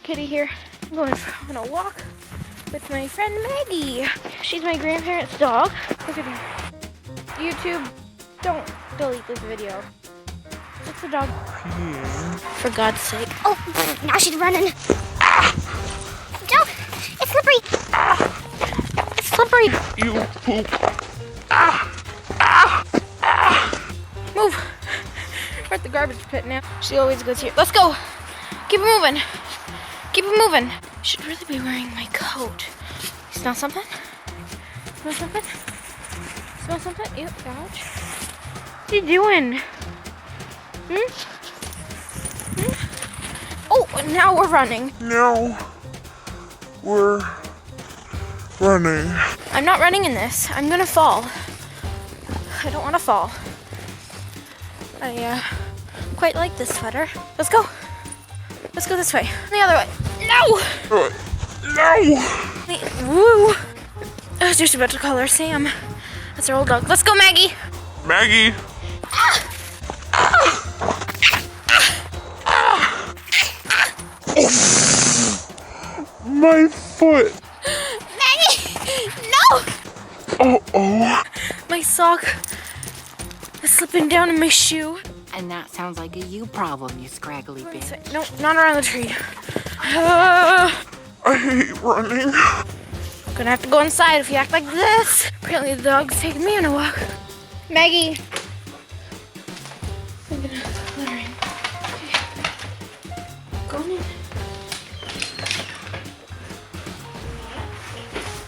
Kitty here. I'm going on a walk with my friend Maggie. She's my grandparents' dog. Look at her. YouTube, don't delete this video. It's the dog. For God's sake. Oh, now she's running. Don't! It's slippery. It's slippery. You poop. Move. We're at the garbage pit now. She always goes here. Let's go. Keep it moving. Keep it moving. Should really be wearing my coat. You smell something? Smell something? Smell something? Ew, gosh. What are you doing? Oh, now we're running. Now we're running. I'm not running in this. I'm gonna fall. I don't want to fall. I quite like this sweater. Let's go. Let's go this way. The other way. No! No! Wait, woo! I was just about to call her Sam. That's our old dog. Let's go, Maggie! Maggie! My foot! Maggie! No! Oh. My sock is slipping down in my shoe. And that sounds like a you problem, you scraggly bitch. No, not around the tree. I hate running. Gonna have to go inside if you act like this. Apparently the dog's taking me on a walk. Maggie! I'm gonna let her in. Okay. Go on in.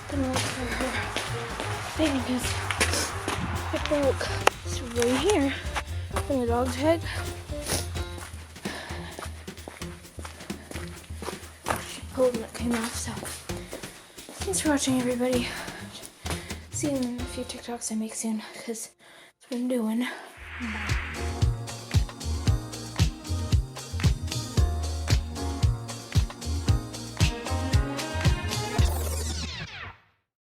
Gonna look for her thing because it broke. It's right here. In the dog's head. She pulled and it came off, so thanks for watching, everybody. See you in a few TikToks I make soon, because that's what I'm doing. Bye.